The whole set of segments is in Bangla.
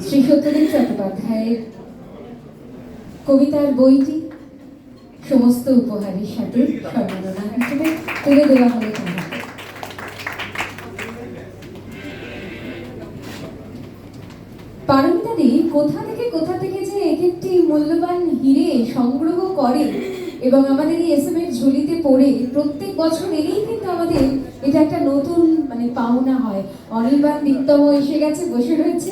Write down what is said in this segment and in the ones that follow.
শ্রী সত্যদেব চট্টোপাধ্যায়ের কবিতার বইটি সমস্ত উপহারের সাথে সম্মাননা হিসেবে তুলে দেওয়া হলো তাঁকে। পারমিতাদি কোথা থেকে যে এক একটি মূল্যবান হিরে সংগ্রহ করে এবং আমাদের এই এসএমের ঝুলিতে পড়ে প্রত্যেক বছর এলেই কিন্তু আমাদের এটা একটা নতুন পাওনা হয়। অনির্বাণ দীপ্তম এসে গেছে, বসে রয়েছে।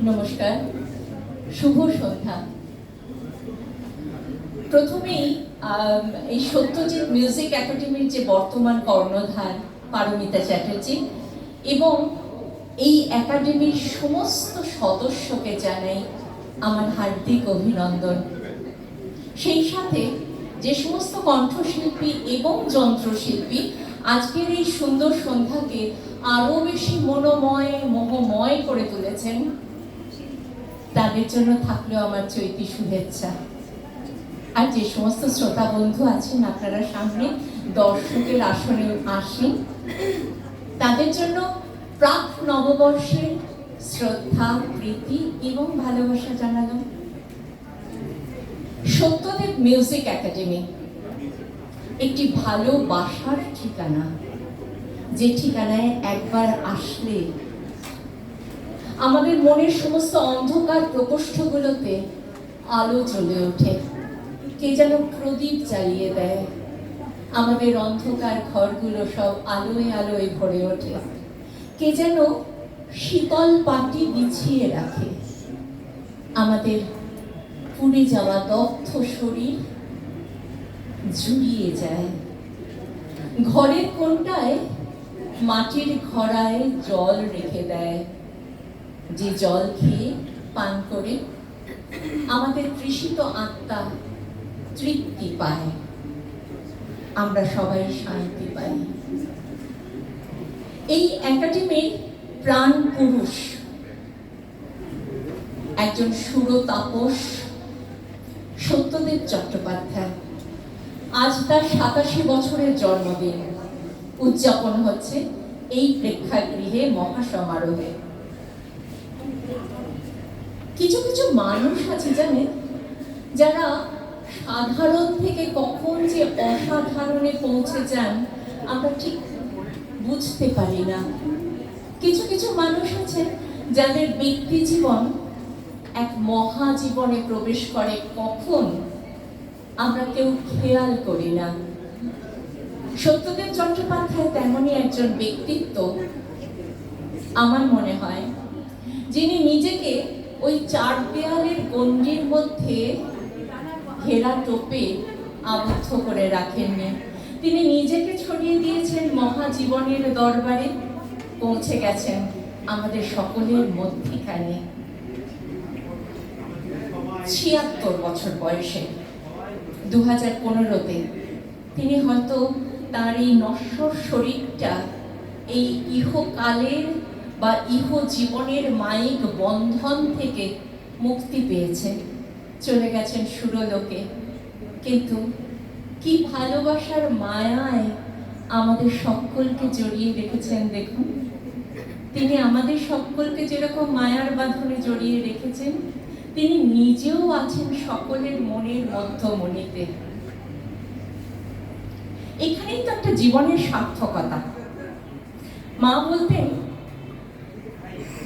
নমস্কার, শুভ সন্ধ্যা। প্রথমেই এই সত্যজিৎ মিউজিক একাডেমির যে বর্তমান কর্ণধার পারমিতা চ্যাটার্জি এবং এই একাডেমির সমস্ত সদস্যকে জানাই আমার হার্দিক অভিনন্দন। সেই সাথে যে সমস্ত কণ্ঠশিল্পী এবং যন্ত্রশিল্পী আজকের এই সুন্দর সন্ধ্যাকে আরো বেশি মনোময় মোহময় করে তুলেছেন, তাদের জন্য থাকলেও আমার চৈতি শুভেচ্ছা। আর যে সমস্ত শ্রোতা বন্ধু আছেন আপনারা সামনে দর্শকের আসনে আসেন, তাদের জন্য প্রাক নববর্ষের শ্রদ্ধা, প্রীতি এবং ভালোবাসা জানালাম। সত্যদেব মিউজিক একাডেমি একটি ভালোবাসার ঠিকানা, যে ঠিকানায় একবার আসলে আমাদের মনের সমস্ত অন্ধকার প্রকোষ্ঠগুলোতে আলো জ্বলে ওঠে। কে যেন প্রদীপ জ্বালিয়ে দেয়, আমাদের অন্ধকার ঘরগুলো সব আলোয় আলোয় ভরে ওঠে। কে যেন শীতল পাটি বিছিয়ে রাখে, আমাদের পুড়ে যাওয়া দগ্ধ শরীর জুড়িয়ে যায়। ঘরের কোণটায় মাটির ঘড়ায় জল রেখে দেয়, যে জল খেয়ে পান করে আমাদের তৃষিত আত্মা তৃপ্তি পায়, আমরা সবাই শান্তি পাই। এই একাডেমির প্রাণ পুরুষ একজন সুরতাপস সত্যদেব চট্টোপাধ্যায়। আজ তার 87 বছরের জন্মদিন উদযাপন হচ্ছে এই প্রেক্ষাগৃহে মহাসমারোহে। কিছু কিছু মানুষ আছে জানেন, যারা সাধারণ থেকে কখন যে অসাধারণে পৌঁছে যান আমরা ঠিক বুঝতে পারি না। কিছু কিছু মানুষ আছে যাদের ব্যক্তি জীবন এক মহাজীবনে প্রবেশ করে, কখন আমরা কেউ খেয়াল করি না। সত্যদেব চট্টোপাধ্যায় তেমনই একজন ব্যক্তিত্ব আমার মনে হয়, যিনি নিজেকে ওই 4 দেয়ালের গণ্ডির মধ্যে ঘেরা টোপে আবদ্ধ করে রাখেননি। তিনি নিজেকে ছড়িয়ে দিয়েছেন মহাজীবনের দরবারে, পৌঁছে গেছেন আমাদের সকলের মধ্যিখানে। 76 বছর বয়সে 2015-তে তিনি হয়তো তার এই নশ্বর শরীরটা এই ইহকালের বা ইহ জীবনের মায়িক বন্ধন থেকে মুক্তি পেয়েছে, চলে গেছেন সুরলোকে। কিন্তু কি ভালোবাসার মায়ায় আমাদের সকলকে জড়িয়ে রেখেছেন দেখুন। তিনি আমাদের সকলকে যেরকম মায়ার বাঁধনে জড়িয়ে রেখেছেন, তিনি নিজেও আছেন সকলের মনের মধ্যমণিতে। এখানেই তো একটা জীবনের সার্থকতা। মা বলতেন,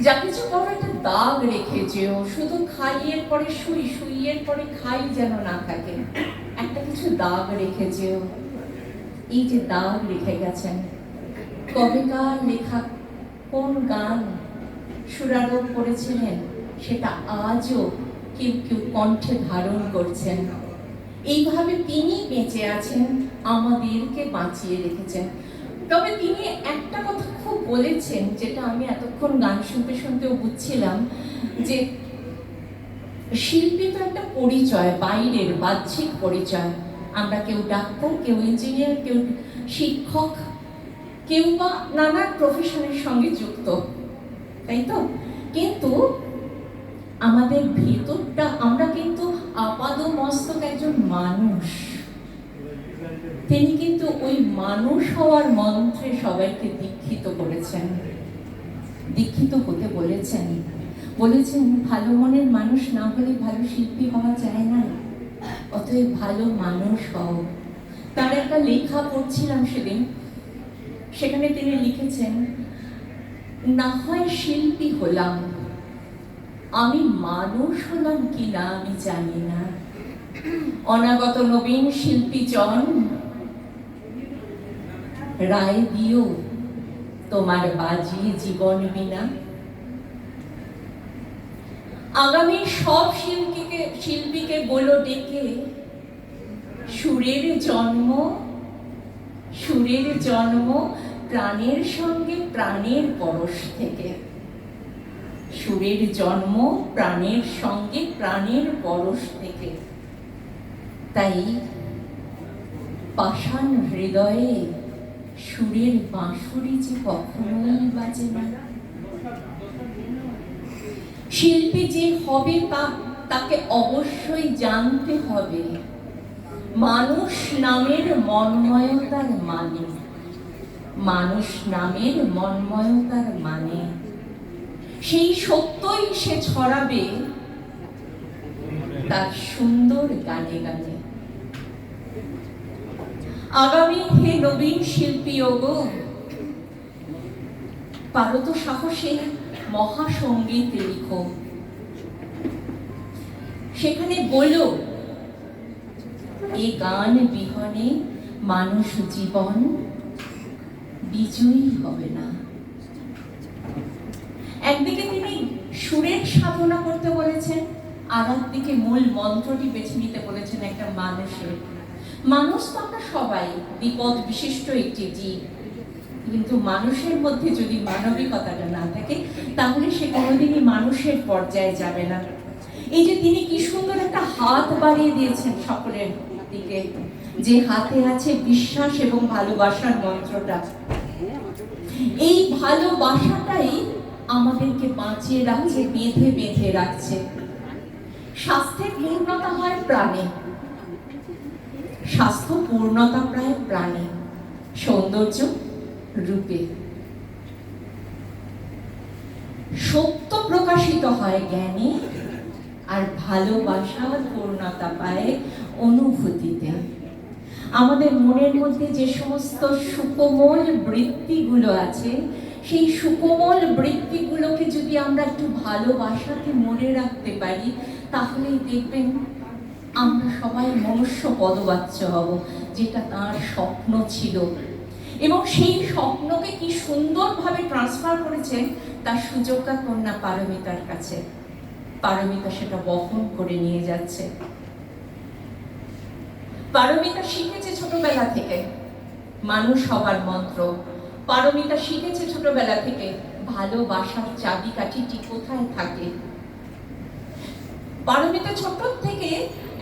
যা কিছু করো একটা দাগ রেখে যেও, শুধু খাইয়ের পরে শুইয়ের পরে খাই যেন না থাকে, একটা কিছু দাগ রেখে যেও। এই যে দাগ রেখে গেছেন, কবেকার লেখা কোন গান সুরারোপ করেছিলেন সেটা আজও কেউ কেউ কণ্ঠে ধারণ করছেন। এইভাবে তিনি বেঁচে আছেন, আমাদেরকে বাঁচিয়ে রেখেছেন। তবে তিনি একটা কথা খুব বলেছেন, যেটা আমি এতক্ষণ গান শুনতে শুনতেও বুঝছিলাম, যে শিল্পী তো একটা পরিচয়, বাইরের বাহ্যিক পরিচয়। আমরা কেউ ডাক্তার, কেউ ইঞ্জিনিয়ার, কেউ শিক্ষক, কেউ বা নানা প্রফেশনের সঙ্গে যুক্ত, তাই তো? কিন্তু আমাদের ভেতরটা, আমরা কিন্তু আপাদমস্তক একজন মানুষ। তিনি কিন্তু ওই মানুষ হওয়ার মন্ত্রে সবাইকে দীক্ষিত করেছেন, দীক্ষিত হতে বলেছেন। বলেছেন ভালো মনের মানুষ না হলে ভালো শিল্পী হওয়া যায় না, অতএব ভালো মানুষ হও। তার একটা লেখা পড়ছিলাম সেদিন, সেখানে তিনি লিখেছেন, না হয় শিল্পী হলাম, আমি মানুষ হলাম কিনা আমি জানি না। অনাগত নবীন শিল্পী জন, রায় দিও তোমার বাজিয়ে জীবন বিনা। আগামী সব শিল্পীকে বলো ডেকে, সুরের জন্ম প্রাণের সঙ্গে প্রাণের পরশ থেকে। সুরের জন্ম প্রাণের সঙ্গে প্রাণের পরশ থেকে। তাই পাষাণ হৃদয়ে সুরের বাঁশুরি যে কখনোই বাজে না। শিল্পী যে হবে তাকে অবশ্যই জানতে হবে মানুষ নামের মন্ময়তার মানে। মানুষ নামের মন্ময়তার মানে সেই সত্যই সে ছড়াবে তার সুন্দর গানে গানে। আগামী হে নবীন শিল্পী ওগো, পারত সাহসে মহাসঙ্গীত লিখো। সেখানে বলো এ গান বিহনে মানুষ জীবন বিজয়ী হবে না। একদিকে তিনি সুরের সাধনা করতে বলেছেন, আর একদিকে মূল মন্ত্রটি বেছে নিতে বলেছেন একটা মানুষের। মানুষ তো আমরা সবাই বিপদ বিশিষ্ট একটি জীব, কিন্তু মানুষের মধ্যে যদি মানবিকতাটা না থাকে তাহলে সে কোনোদিনই মানুষের পর্যায়ে যাবে না। এই যে তিনি কি সুন্দর একটা হাত বাড়িয়ে দিয়েছেন সকলের দিকে, যে হাতে আছে বিশ্বাস এবং ভালোবাসার মন্ত্রটা। এই ভালোবাসাটাই আমাদেরকে বাঁচিয়ে রাখছে, বেঁধে বেঁধে রাখছে। স্বাস্থ্যের পূর্ণতা হয় প্রাণে, স্বাস্থ্য পূর্ণতা প্রায় প্রাণে, সৌন্দর্য রূপে, সত্য প্রকাশিত হয় জ্ঞানে, আর ভালোবাসার পূর্ণতা পায় অনুভূতিতে। আমাদের মনের মধ্যে যে সমস্ত সুকোমল বৃত্তিগুলো আছে, সেই সুকোমল বৃত্তিগুলোকে যদি আমরা একটু ভালোবাসাকে মনে রাখতে পারি, তাহলেই দেখবেন আমরা সবাই মনুষ্য পদবাচ্য হব, যেটা তার স্বপ্ন ছিল। এবং সেই স্বপ্নকে কি সুন্দরভাবে ট্রান্সফার করেছেন তার সুযোগ্যা কন্যা পারমিতার কাছে। পারমিতা সেটা বহন করে নিয়ে যাচ্ছে। পারমিতা শিখেছে ছোটবেলা থেকে মানুষ হবার মন্ত্র। পারমিতা শিখেছে ছোটবেলা থেকে ভালোবাসার চাবিকাঠিটি কোথায় থাকে। পারমিতা ছোট থেকে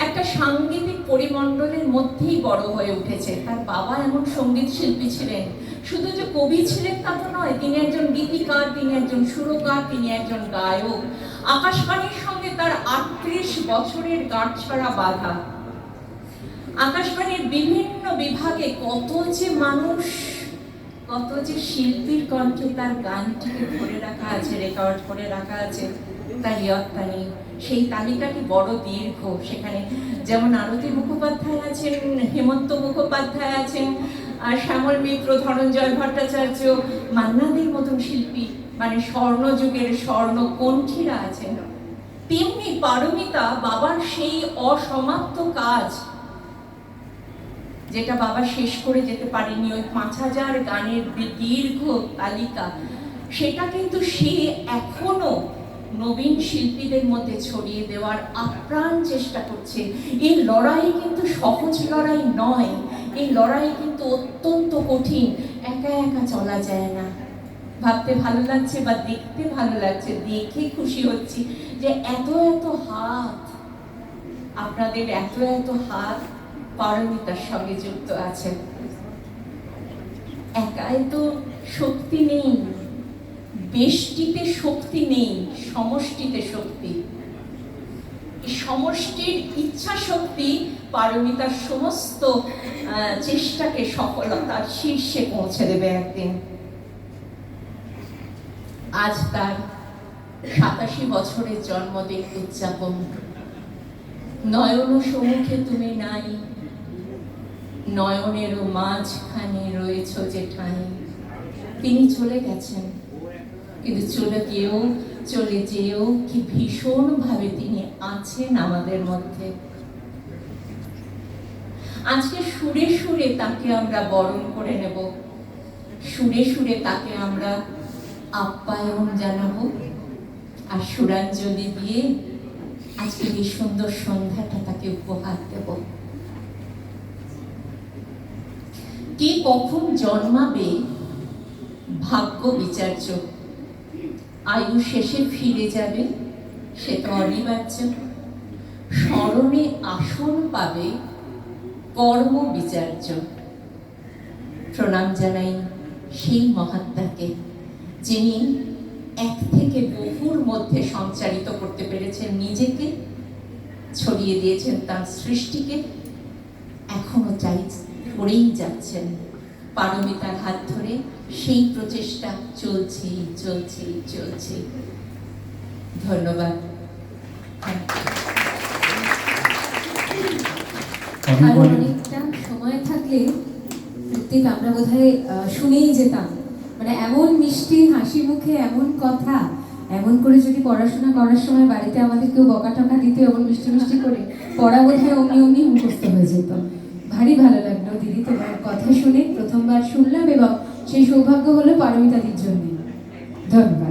একটা সাংগীতিক পরিমণ্ডলের মধ্যেই বড় হয়ে উঠেছে। তার বাবা এমন সঙ্গীত শিল্পী ছিলেন, শুধু যে কবি ছিলেন তা তো নয়, তিনি একজন গীতিকার, তিনি একজন সুরকার, তিনি একজন গায়ক। আকাশবাণীর সঙ্গে তার 38 বছরের গাঁটছড়া বাঁধা। আকাশবাণীর বিভিন্ন বিভাগে কত যে মানুষ, কত যে শিল্পীর কণ্ঠে তার গানটিকে ধরে রাখা আছে, রেকর্ড করে রাখা আছে, তার ইয়ত্তা নেই। সেই তালিকাটি বড় দীর্ঘ। সেখানে যেমন আরতি মুখোপাধ্যায় আছেন, হেমন্ত মুখোপাধ্যায় আছেন, আর শ্যামল মিত্র, ধনঞ্জয় ভট্টাচার্য, মান্নাদের মতন শিল্পী, মানে স্বর্ণযুগের স্বর্ণকণ্ঠীরা আছেন। তেমনি পারমিতা বাবার সেই অসমাপ্ত কাজ, যেটা বাবা শেষ করে যেতে পারেনি, ওই 5000 গানের দীর্ঘ তালিকা, সেটা কিন্তু সে এখনো নবীন শিল্পীদের মধ্যে ছড়িয়ে দেওয়ার আপ্রাণ চেষ্টা করছে। এই লড়াই কিন্তু সহজ লড়াই নয়, এই লড়াই কিন্তু অত্যন্ত কঠিন, একা একা চলা যায় না। ভাবতে ভালো লাগছে বা দেখতে ভালো লাগছে, দেখে খুশি হচ্ছি যে এত এত হাত, আপনাদের এত এত হাত পারমিতার সঙ্গে যুক্ত আছে। একাই তো শক্তি নেই, বেষ্টিতে শক্তি নেই, সমষ্টিতে শক্তি। এই সমষ্টির ইচ্ছা শক্তি পারমিতার সমস্ত চেষ্টাকে সফলতার শীর্ষে পৌঁছে দেবে একদিন। আজ তার 87 বছরের জন্মদিন উদযাপন। নয়ন সম্মুখে তুমি নাই, নয়নেরও মাঝখানে রয়েছ যে ঠাই। তিনি চলে গেছেন, কিন্তু চলে যেও কি ভীষণ ভাবে তিনি আছেন আমাদের মধ্যে। আজকে সুরে সুরে তাকে আমরা বরণ করে নেব, সুরে সুরে তাকে আমরা আপ্যায়ন জানাবো, আর সুরাঞ্জলি দিয়ে আজকে এই সুন্দর সন্ধ্যাটা তাকে উপহার দেব। কে কখন জন্মাবে ভাগ্য বিচার্য, আয়ু শেষে ফিরে যাবে সে তো অনিবার্য। স্মরণে আসন পাবে কর্ম বিচার্য। প্রণাম জানাই সেই মহাত্মাকে, যিনি এক থেকে বহুর মধ্যে সঞ্চারিত করতে পেরেছেন নিজেকে, ছড়িয়ে দিয়েছেন তার সৃষ্টিকে, এখনো করেই যাচ্ছেন। পারমিতার হাত ধরে সেই প্রচেষ্টা চলছে। ধন্যবাদ। আরো অনেকটা সময় থাকলে প্রত্যেক আমরা বোধহয় শুনেই যেতাম, মানে এমন মিষ্টি হাসি মুখে এমন কথা, এমন করে যদি পড়াশোনা করার সময় বাড়িতে আমাদের কেউ বকা টকা দিত এমন মিষ্টি মিষ্টি করে, পড়া বোধহয় অমনি মুখস্থ হয়ে যেত। ভারী ভালো লাগলো দিদি, তোমার কথা শুনে প্রথমবার শুনলাম, এবং সেই সৌভাগ্য হলো পারমিতাদির জন্য। ধন্যবাদ।